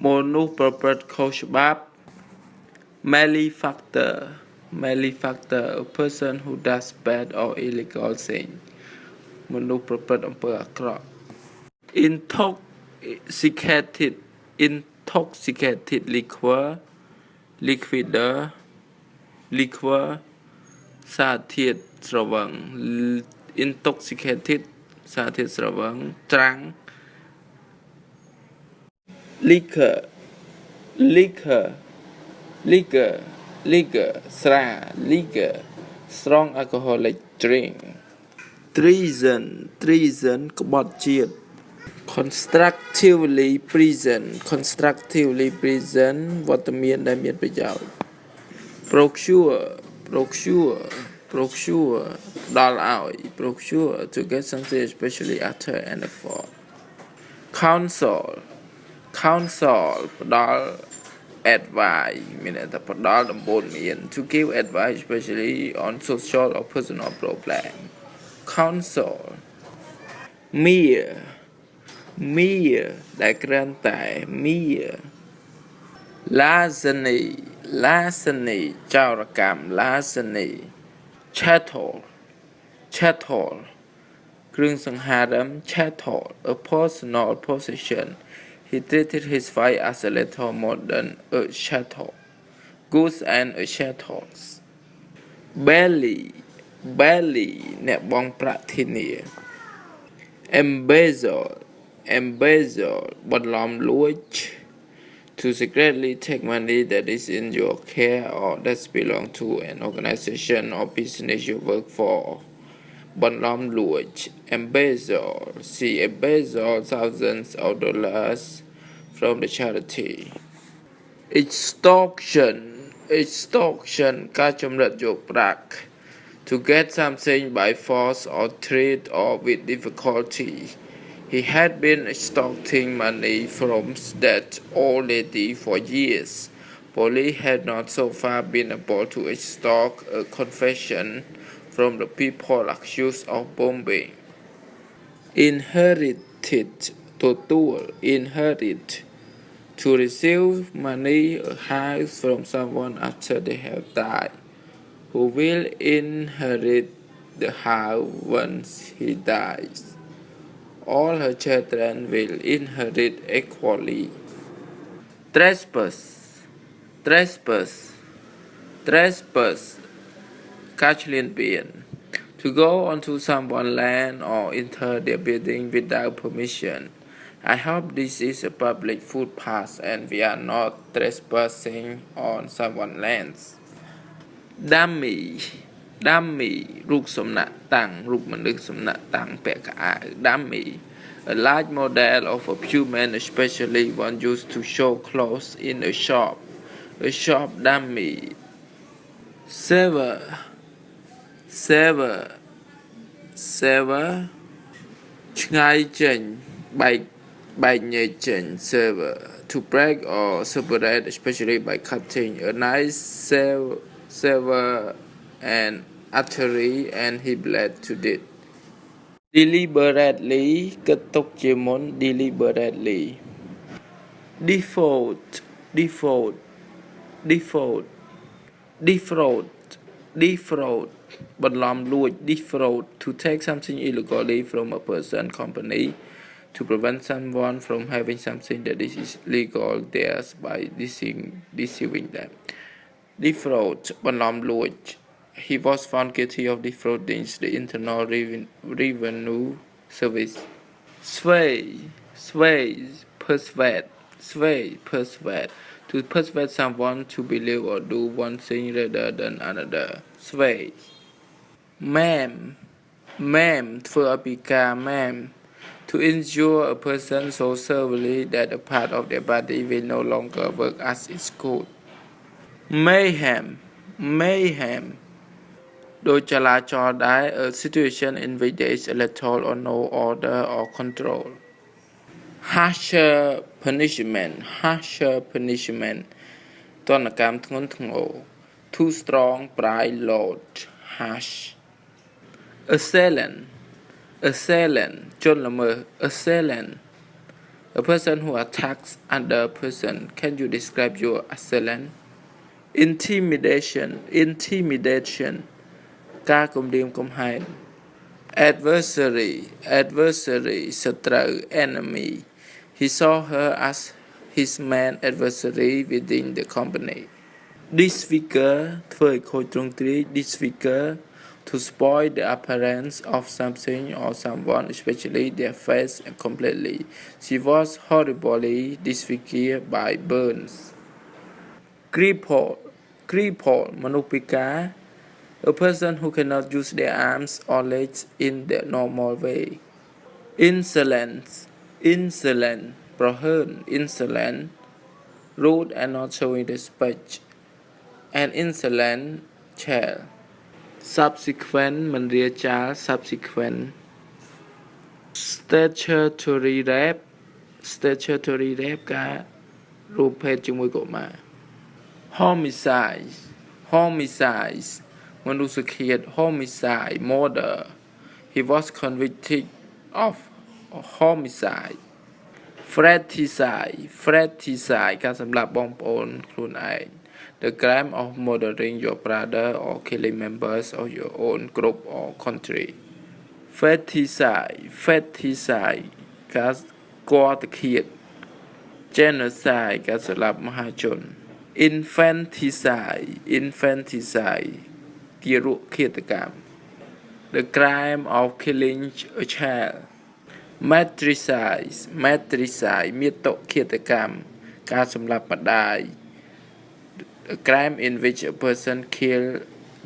Monoproperty ខុសច្បាប់ malefactor a person who does bad or illegal thing មនុស្សប្រព្រឹត្តអំពើអាក្រក់ intoxicated liquor សារធាតុស្រវឹង intoxicated សារធាតុស្រវឹងត្រាំង liquor ស្រា liquor strong alcoholic drink treason ក្បត់ជាតិ constructively present វត្តមានដែលមានប្រយោជន៍ procure ផ្ដល់ឲ្យ procure to get something especially after an effort counsel ផ្ដល់ advice មានន័យថាផ្ដល់ដំបូន្មាន to give advice especially on social or personal problem counsel mere ដែលគ្រាន់តែ mere larceny ចោរកម្ម larceny chattel គ្រឿងសង្ហារិម chattel a personal possession he treated his wife as a little more than a chattel goods and a chattels belly អ្នកបង់ប្រាក់ធានា embezzle បន្លំលួច to secretly take money that is in your care or that belongs to an organization or business you work for បន្លំលួច embezzle thousands of dollars from the charity extortion ការចម្រិតយកប្រាក់ to get something by force or threat or with difficulty he had been extorting money from that old lady for years police had not so far been able to extort a confession from the people accused of bombing inherited ទទួល inherit to receive money a house from someone after they have died who will inherit the house once he dies all her children will inherit equally trespass ការឈ្លានពាន to go onto someone's land or enter their building without permission I hope this is a public footpath and we are not trespassing on someone's lands dummy រូបសំណាកតាំងរូបមនុស្សសំណាកតាំងពាក់កៅអៅ dummy a large model of a human especially one used to show clothes in a shop dummy sever ឆ្ងាយចេញបែកញែកចេញ sever to break or separate especially by cutting a knife sever an artery and he bled to death deliberately គិតទុកជាមុន deliberately default បន្លំលួច defraud to take something illegally from a person company to prevent someone from having something that is legal theirs by deceiving them defraud បន្លំលួចHe was found guilty of defrauding the Internal Revenue Service. Persuade. To persuade someone to believe or do one thing rather than another. Sway. Ma'am ធ្វើឲ្យពិការ ma'am. To injure a person so severely that a part of their body will no longer work as it could. Mayhem. ដោយចលាចលដែរ a situation in which there is little or no order or control harsher punishment ទណ្ឌកម្មធ្ងន់ធ្ងរ too strong pride load harsh assailant ជនល្មើស A person who attacks another person. Can you describe your assailant? Intimidation ការគំរាមកំហែង adversary សត្រូវ enemy. He saw her as his main adversary within the company. Disfigure ធ្វើឲ្យខូចទ្រង់ទ្រាយ disfigure to spoil the appearance of something or someone, especially their face, completely. She was horribly disfigured by burns. Cripple មនុស្សពិការ a person who cannot use their arms or legs in the normal way. Insolent ប្រហើន insolent rude and not showing respect. An insolent child. Subsequent មិនរាចាល subsequent. Statutory rape ការរួមភេទជាមួយកុមារ Homicide មនុស្សឃាត homicide murder. He was convicted of homicide. Fratricide ការសម្លាប់បងប្អូនខ្លួនឯង The crime of murdering your brother or killing members of your own group or country. Fratricide ការគាល់តែឃាត Genocide ការសម្លាប់មហាជន Infanticide ទារកឃាតកម្ម The crime of killing a child. Matricide មាតុឃាតកម្មការសម្លាប់ម្ដាយ A crime in which a person killed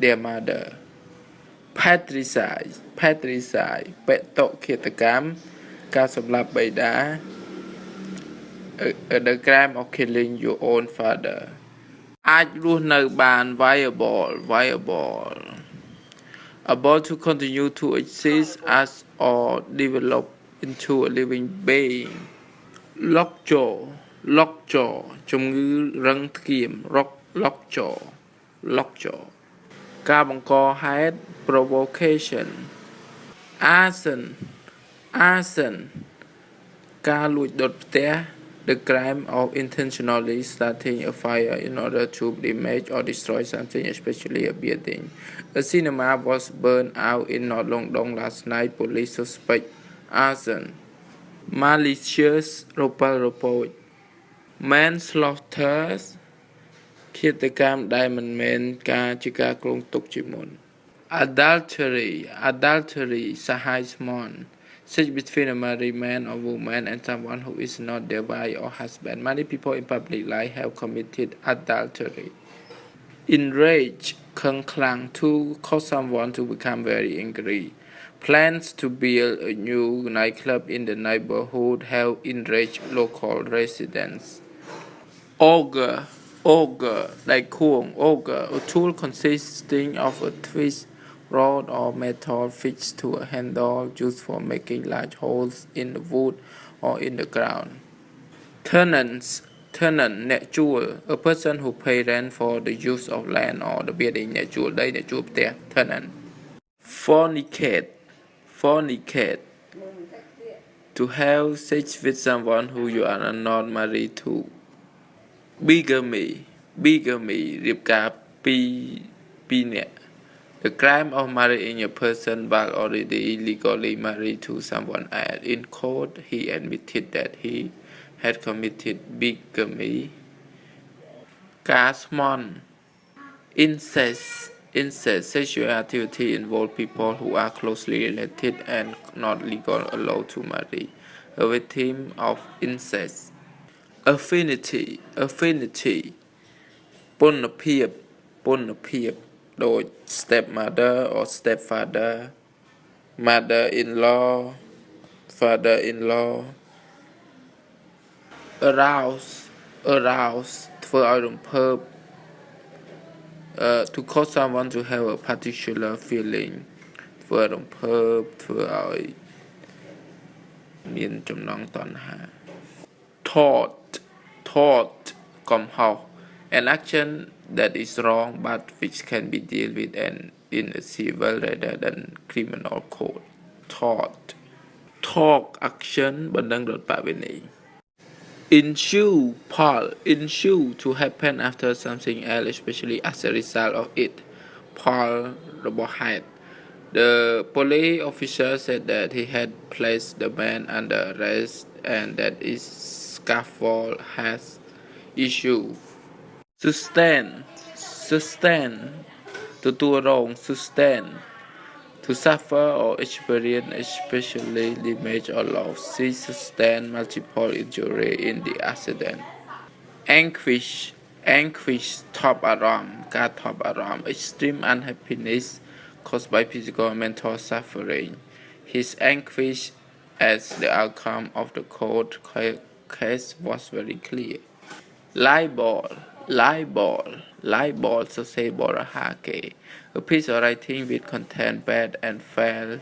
their mother. Patricide បេតុឃាតកម្មការសម្លាប់បិតា The crime of killing your own father. អាចរស់នៅបាន viable able to continue to exist as or develop into a living being. Lockjaw ជំងឺរឹងថ្គាម lockjaw ការបង្កហេតុ provocation. Arson ការលួចដុតផ្ទះ The crime of intentionally starting a fire in order to damage or destroy something, especially a building. A cinema was burned out in North London last night. Police suspect arson. Malicious រប៉ិលរពោច Manslaughter ឃាតកម្មដែលមិនមែនការជាការគ្រោងទុកជាមុន Adultery សហ័យស្មន់ Sex between a married man or woman and someone who is not their wife or husband. Many people in public life have committed adultery. Enrage ខឹងខ្លាំង to cause someone to become very angry. Plans to build a new nightclub in the neighborhood have enraged local residents. Auger ដៃខួង Auger, a tool consisting of a twist rod or metal fixed to a handle used for making large holes in the wood or in the ground. Tenant អ្នកជួល a person who pay rent for the use of land or the building អ្នកជួលដីអ្នកជួលផ្ទះ tenant. Fornicate to have sex with someone who you are not married to. Bigamy រៀបការពីរនាក់ The crime of marrying a person while already legally married to someone else. In court, he admitted that he had committed bigamy. ការស្មន់ Incest sexual activity involve people who are closely related and not legally allowed to marry. A victim of incest. Affinity ពន្ធភាពដូច stepmother or stepfather, mother-in-law, father-in-law. Arouse ធ្វើឲ្យរំភើប to cause someone to have a particular feeling ធ្វើឲ្យរំភើបធ្វើឲ្យមានចំណង់តណ្ហា Tort កំហុស An action that is wrong but which can be dealt with in a civil rather than criminal code. Talk action បណ្ដឹងរដ្ឋបវេណី ensue Paul ensue to happen after something else especially as a result of it Paul របស់ហេតុ The police officer said that he had placed the man under arrest and that his scaffold has issue sustain sustain ទទួលរង sustain to suffer or experience especially damage or loss she sustained multiple injuries in the accident anguish anguish ថប់អារម្មណ៍ការថប់អារម្មណ៍ extreme unhappiness caused by physical and mental suffering his anguish as the outcome of the court case was very clear libel libel libel សរសេរបរហាគេ a piece of writing which contains bad and false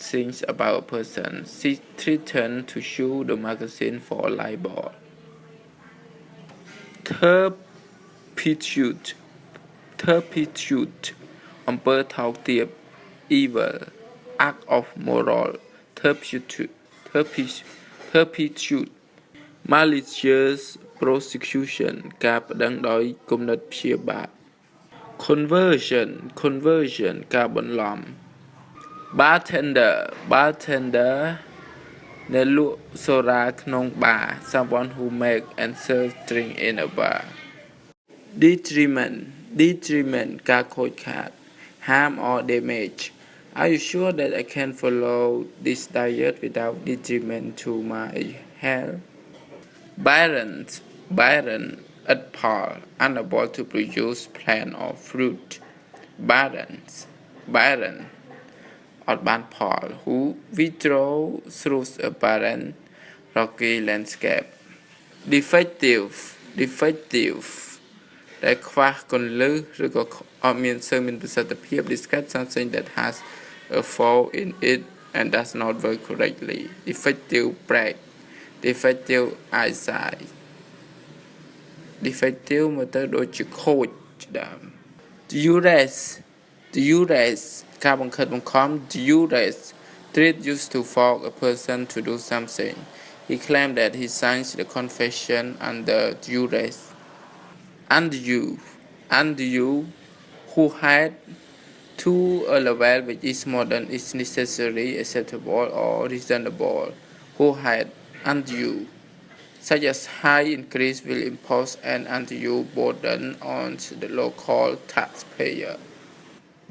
things about a person she threatened to sue the magazine for libel turpitude turpitude អំពើថោកទាប evil act of moral turpitude turpitude malicious prosecution ការប្តឹងដោយគំនិតព្យាបាទ conversion conversion ការបន្លំ bartender bartender អ្នកលក់សូរ៉ាក្នុងបារ someone who make and serve drink in a bar detriment detriment ការខូចខាត harm or damage Are you sure that I can follow this diet without detriment to my health Byron Byron at Paul unable to produce plant or fruit Byron or Ban Paul who withdrew through a barren rocky landscape defective defective ដែលខ្វះគន្លឹះឬក៏អត់មានសូវមានប្រសិទ្ធភាព describe something that has a flaw in it and does not work correctly defective brake defective eyesight defective មកទៅដូចជាខូចដើម duress duress ការបង្ខិតបង្ខំ duress threat used to force a person to do something he claimed that he signed the confession under duress and you who had to a level which is more than is necessary acceptable or reasonable who had undue such as high increase will impose an undue burden on the local taxpayer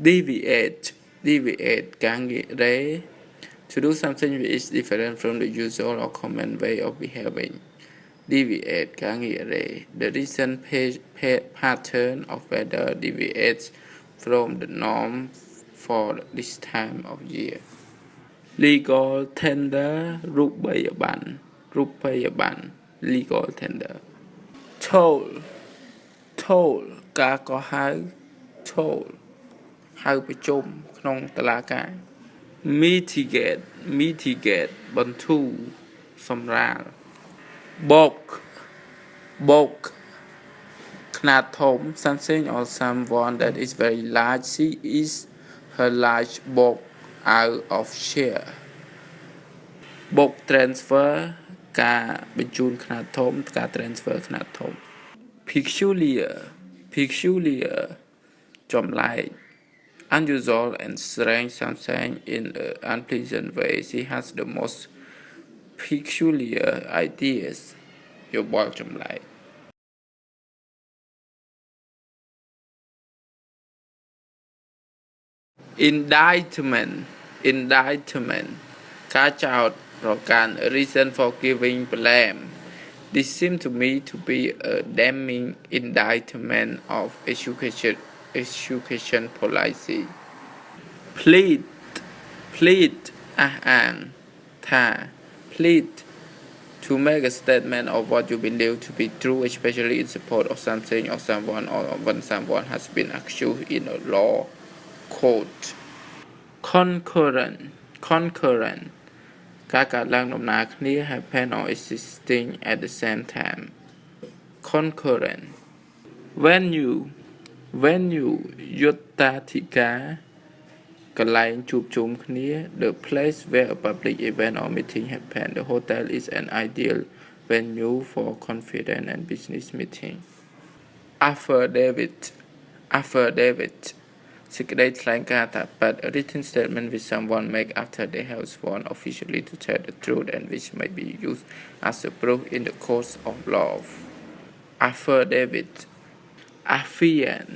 deviate deviate ការងាករេ to do something which is different from the usual or common way of behaving deviate ការងាករេ the recent pattern of weather deviates from the norm for this time of year legal tender រូបិយប័ណ្ណ រូបិយប័ណ្ណ legal tender toll toll ការកោះហៅ toll ហៅប្រជុំក្នុងតុលាការ mitigate mitigate បន្ធូរសម្រាល bulk bulk ខ្នាតធំ something or someone that is very large she is her large bulk out of share bulk transfer ការបញ្ជូនខ្នាតធំការ transfer ខ្នាតធំ peculiar peculiar ចម្លែក unusual and strange something in an unpleasant way she has the most peculiar ideas យោបល់ចម្លែក indictment indictment ការចោទប្រកាន់ reason for giving blame this seems to me to be a damning indictment of education policy plead plead អះអាងថា plead to make a statement of what you believe to be true especially in support of something or someone or when someone has been accused in a law court concurrent concurrent ការកើតឡើងដំណើរគ្នា happen or existing at the same time concurrent venue យុត្តាធិការកន្លែងជួបជុំគ្នា the place where a public event or meeting happen the hotel is an ideal venue for confidence and business meeting. Affidavit. Affidavit. សេចក្តីថ្លែងការណ៍ថាពិត a written statement which someone make after they have sworn officially to tell the truth and which may be used as a proof in the court of law. Affidavit. Affiant.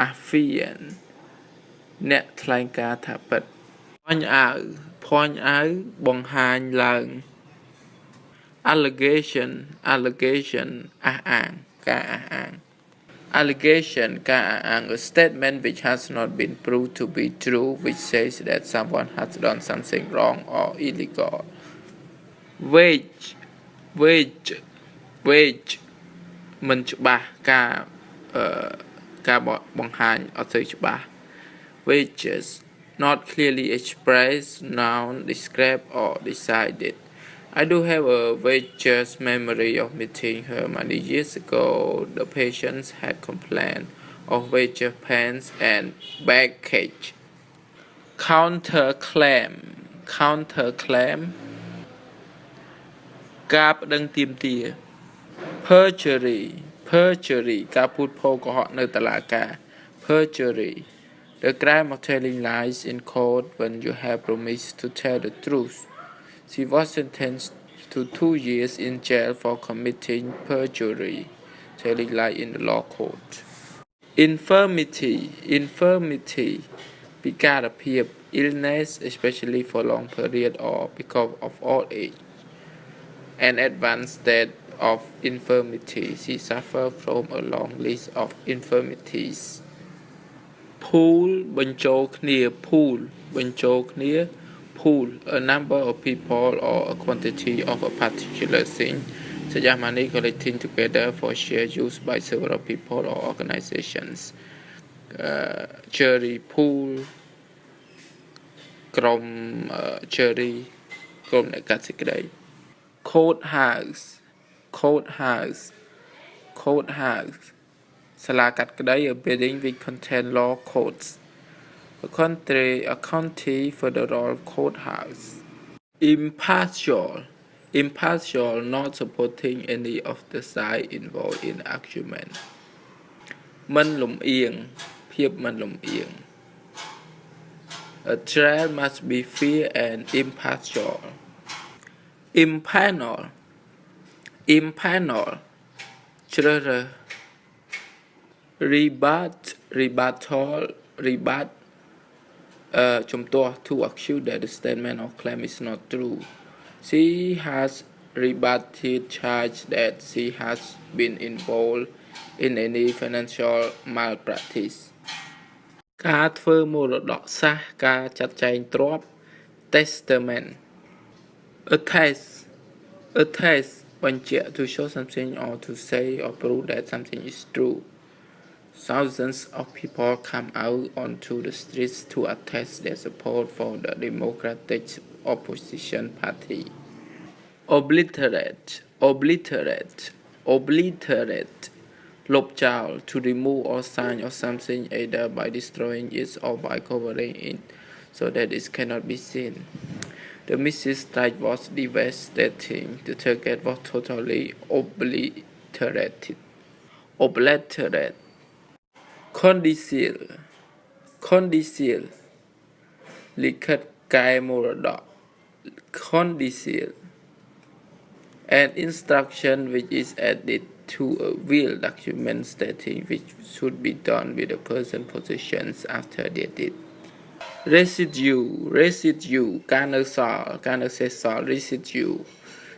Affiant. អ្នកថ្លែងការណ៍ថាពិត point out. Point out បង្ហាញឡើង allegation. Allegation អះអាង ការអះអាង allegation ការអះអាង a statement which has not been proved to be true which says that someone has done something wrong or illegal. Wage. Wage. Wage មិនច្បាស់ការបង្ហាញអត់សូវច្បាស់ wages not clearly expressed, noun, described or decided. I do have a vague memory of meeting her many years ago. The patients had complained of wage pains and backache. Counterclaim. Counterclaim ការប្តឹងទាមទារ perjury. Perjury ការพูดโพកុហកនៅតុលាការ perjury the crime of telling lies in court when you have promised to tell the truth. She was sentenced to 2 years in jail for committing perjury, telling lies in the law court. Infirmity. Infirmity ពិការភាព illness especially for long period or because of old age. An advanced state of infirmity. She suffered from a long list of infirmities. Pool បញ្ចូលគ្នា pool បញ្ចូលគ្នា pool a number of people or a quantity of a particular thing such as money collecting together for shared use by several people or organizations. Jury pool ក្រុម jury ក្រុមអ្នកកាត់សេចក្តី court house court house court house សាលាកាត់ក្តី a building which contain law courts. A county federal courthouse. Impartial. Impartial not supporting any of the side involved in argument. មិនលំអៀង ភាពមិនលំអៀង A trial must be fair and impartial. Impanel. Impanel ជ្រើសរើស rebut rebuttal rebut ជំទាស់ to accuse that the statement or claim is not true. She has rebutted charge that she has been involved in any financial malpractice. ការធ្វើមរតកសាសន៍ការចាត់ចែងទ្រព្យ testament. Attest បញ្ជាក់ to show something or to say or prove that something is true. Thousands of people come out onto the streets to attest their support for the Democratic Opposition Party. Obliterate. Obliterate. Obliterate លុបចោល to remove all sign of something either by destroying it or by covering it so that it cannot be seen. The missile strike was devastating. The target was totally obliterated. Obliterate. Conceal. Conceal លិខិតកែមរតក Conceal an instruction which is added to a will document stating which should be done with a person's possessions after their death. Residue. Residue ការនៅសល់ ការនៅសេសសល់ residue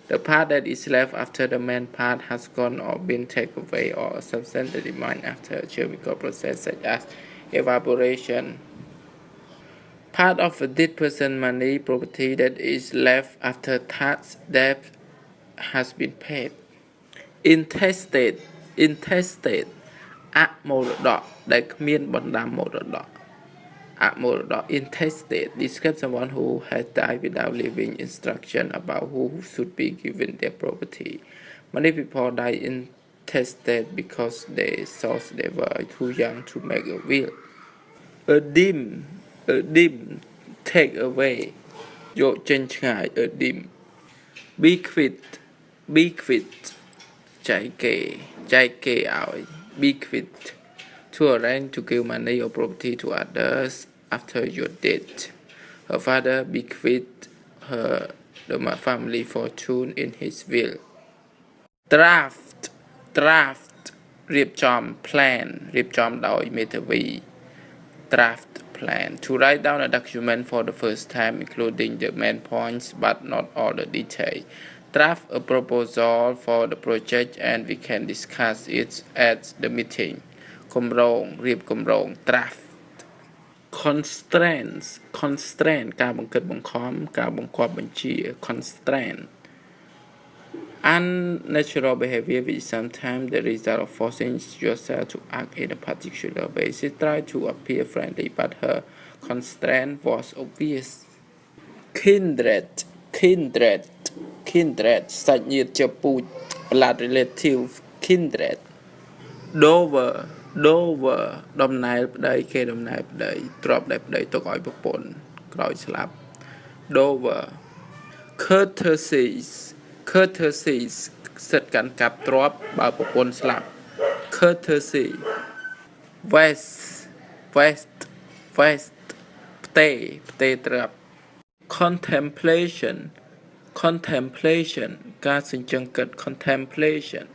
the part that is left after the main part has gone or been taken away or a substance that remains after a chemical process such as evaporation. Part of a dead person money property that is left after tax debt has been paid. Intestate. Intestate អមរតក ដែលគ្មានបណ្ដាំមរតក អមរតក intestate describes someone who has died without leaving instruction about who should be given their property. Many people die intestate because they thought they were too young to make a will. A dim take away យកចេញឆ្ងាយ a dim. Bequeath. be quit ใจเก๋ឲ្យ be quit to arrange to give money or property to others after your death. Her father bequeathed her the family fortune in his will. Draft draft រៀបចំ plan រៀបចំដោយមេធាវី draft plan to write down a document for the first time including the main points but not all the details. Draft a proposal for the project and we can discuss it at the meeting. គម្រោង draft constraint ការបង្ខំការបង្គាប់បញ្ជា constraint unnatural behavior which is sometimes the result of forcing yourself to act in a particular way. She tried to appear friendly, but her constraint was obvious. Kindred សាច់ញាតិជាពូជ blood relative kindred. Dover ដំណើរប្តីគេដំណើរប្តីទ្រព្យដែលប្តីទុកឲ្យប្រពន្ធក្រោយស្លាប់ Dover courtesies សិទ្ធិកាន់កាប់ទ្រព្យបើប្រពន្ធស្លាប់ courtesy vest ផ្ទេរទ្រព្យ contemplation ការសញ្ជឹងគិត contemplation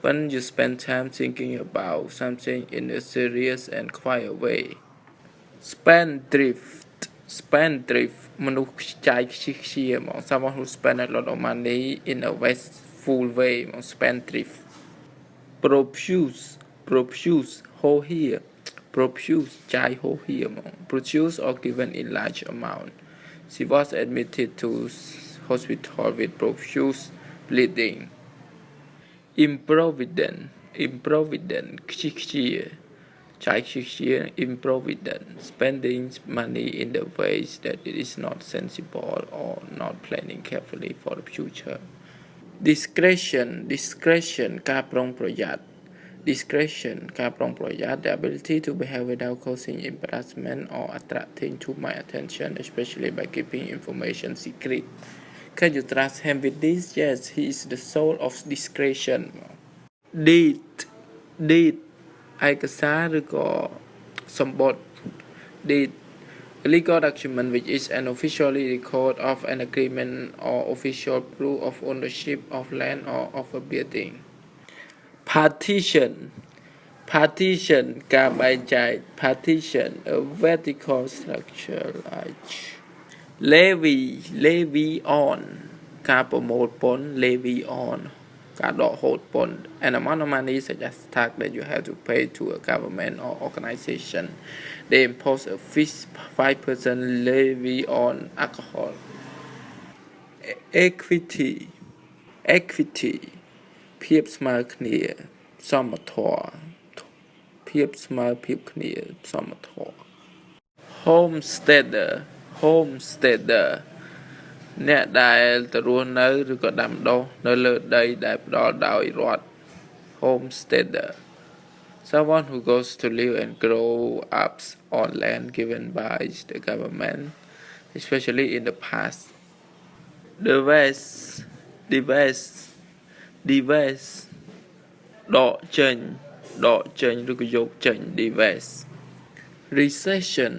when you spend time thinking about something in a serious and quiet way. Spendthrift មនុស្សចាយខ្ជិះខ្ជាហ្មង someone who spend a lot of money in a wasteful way ហ្មង spendthrift. Profuse ហូរហៀរ profuse ចាយហូរហៀរហ្មង produce or given in large amount. She was admitted to hospital with profuse bleeding. Improvident ខ្ជិះខ្ជា improvident spending money in the ways that it is not sensible or not planning carefully for the future. Discretion ការប្រុងប្រយ័ត្ន the ability to behave without causing embarrassment or attracting too much attention, especially by keeping information secret. Can you trust him with this? Yes, he is the soul of discretion. Deed ឯកសារឬក៏សម្បត្តិ deed a legal document which is an official record of an agreement or official proof of ownership of land or of a building. Partition ការបែងចែក partition a vertical structure like levy on ការប្រមូលពន្ធ levy on ការដកហូតពន្ធ an amount of money such as tax that you have to pay to a government or organization. They impose a fixed 5% levy on alcohol. Equity ភាពស្មើគ្នា សមធម៌ ភាពស្មើភាពគ្នាសមធម៌ Homesteader អ្នកដែលទៅរស់នៅឬក៏ដាំដុះនៅលើដីដែលផ្ដល់ដោយរដ្ឋ Homesteader someone who goes to live and grow up on land given by the government, especially in the past. Divest ដកចេញឬក៏យកចេញ divest. Recession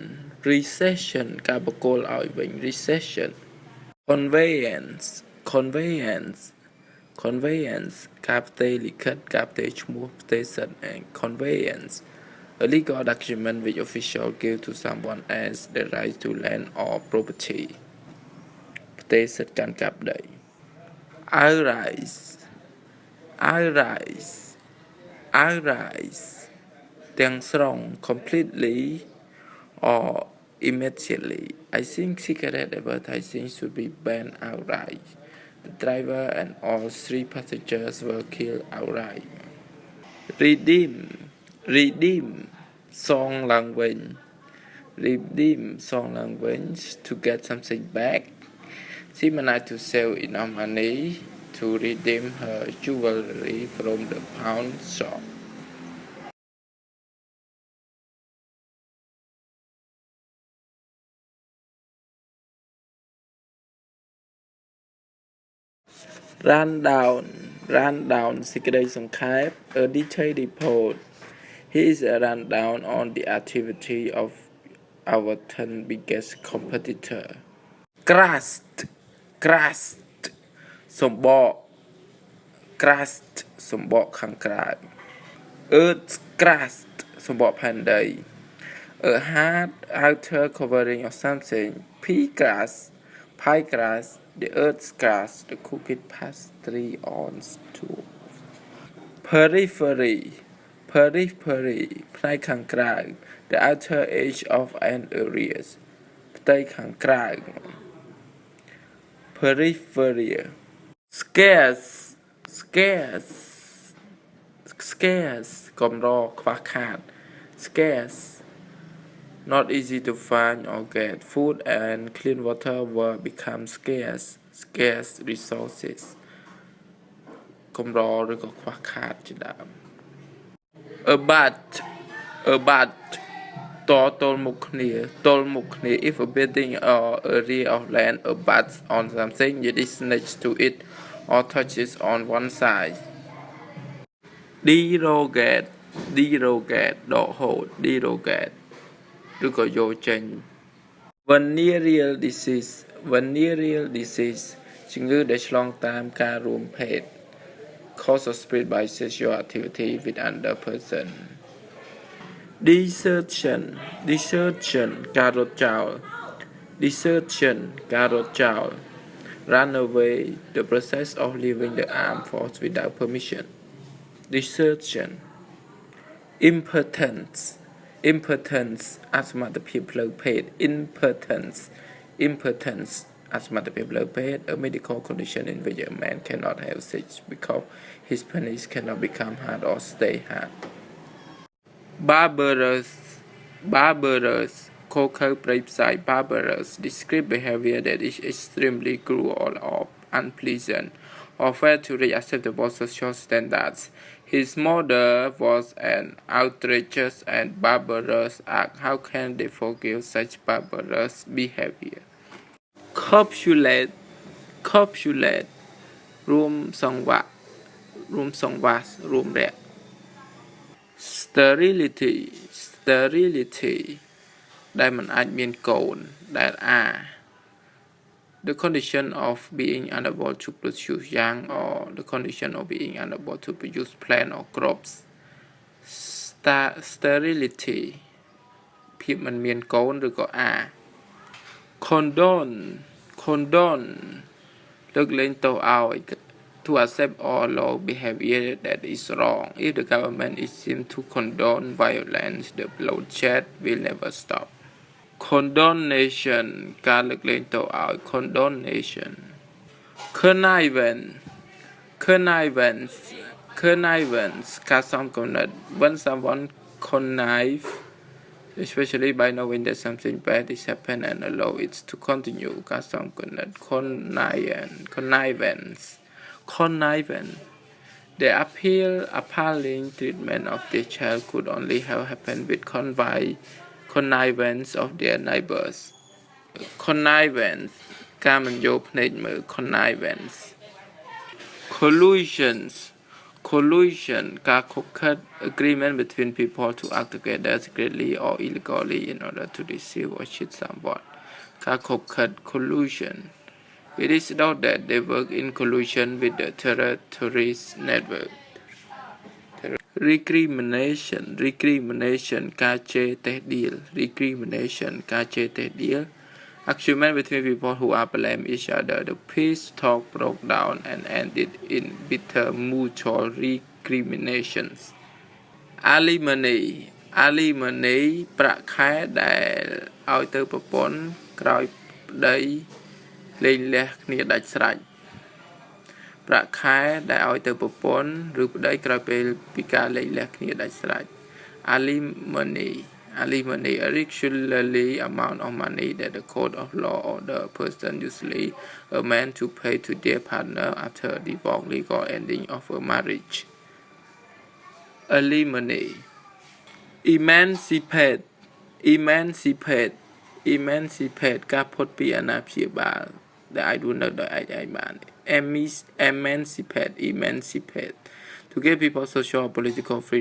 ការប្រគល់ឲ្យវិញ recession. Conveyance ការផ្ទេរលិខិត ការផ្ទេរឈ្មោះ and conveyance a legal document which officials give to someone else the right to land or property. ផ្ទេរសិទ្ធិកាន់កាប់ដី outright ទាំងស្រុង completely or immediately. I think cigarette advertising should be banned outright. The driver and all 3 passengers were killed outright. Redeem សងឡើងវិញ to get something back. She managed to save enough money to redeem her jewelry from the pawn shop. run down សេចក្តីសង្ខេប a detailed report. He is a rundown on the activity of our 10 biggest competitor. Crust សម្បក crust សម្បកខាងក្រៅ Earth's crust សម្បកផែនដី a hard outer covering of something. Pea crust, the earth's crust, the cooked pastry on stew. Periphery ផ្នែកខាងក្រៅ the outer edge of an area ផ្ទៃខាងក្រៅ Periphery. Scarce កម្រខ្វះខាត Scarce, not easy to find or get. Food and clean water will become scarce resources កម្រឬក៏ខ្វះខាតជាដើម Abut ទល់មុខគ្នា if a building or area of land abuts on something, it is next to it or touches on one side. Derogate ដកហូត derogate ឬក៏យកចេញ Venereal disease ជំងឺដែលឆ្លងតាមការរួមភេទ cause or spread by sexual activity with another person. Desertion ការរត់ចោល run away, the process of leaving the armed force without permission. Desertion. Impotence អសមត្ថភាពផ្លូវភេទ impotence អសមត្ថភាពផ្លូវភេទ a medical condition in which a man cannot have sex because his penis cannot become hard or stay hard. Barbarous ខុសខើព្រៃផ្សៃ barbarous describe behavior that is extremely cruel or unpleasant or failed to reach acceptable social standards. His murder was an outrageous and barbarous act. How can they forgive such barbarous behavior? Copulate រួមសង្វាក់រួមរយៈ Sterility ដែលមិនអាចមានកូនដែល the condition of being unable to produce young or the condition of being unable to produce plant or crops. Sterility ភាពមិនមានកូនឬក៏ Condone លើកលែងទោសឲ្យ to accept or allow behavior that is wrong. If the government is seen to condone violence, the bloodshed will never stop. Condonation ការលើកលែងទោសឲ្យ condonation. Connivance ការសំគំនិត when someone connive, especially by knowing that something bad is happened and allow it to continue. ការសំគំនិត connivance. The appalling treatment of their child could only have happened with connivance of their neighbors. Connivance ការមិនយកភ្នែកមើល connivance. Collusion ការខុបខិត agreement between people to act together secretly or illegally in order to deceive or cheat someone. ការខុបខិត collusion. It is thought that they work in collusion with the terrorist network. Recrimination ការជេរតេះដៀល ការជេរតេះដៀល Argument between people who are blame each other. The peace talk broke down and ended in bitter mutual recriminations. Alimony ប្រាក់ខែដែលឲ្យទៅប្រពន្ធក្រោយប្តីលែងលះគ្នាដាច់ស្រេច ប្រាក់ខែដែលឲ្យទៅប្រពន្ធឬប្តីក្រោយពេលពីការលែងលះគ្នាដាច់ស្រេច Alimony, a regularly amount of money that the court of law order a person, usually a man, to pay to their partner after a divorce, legal ending of a marriage. Alimony. Emancipate ការផុតពីអាណាព្យាបាល I do not emancipate to give people social or political freedom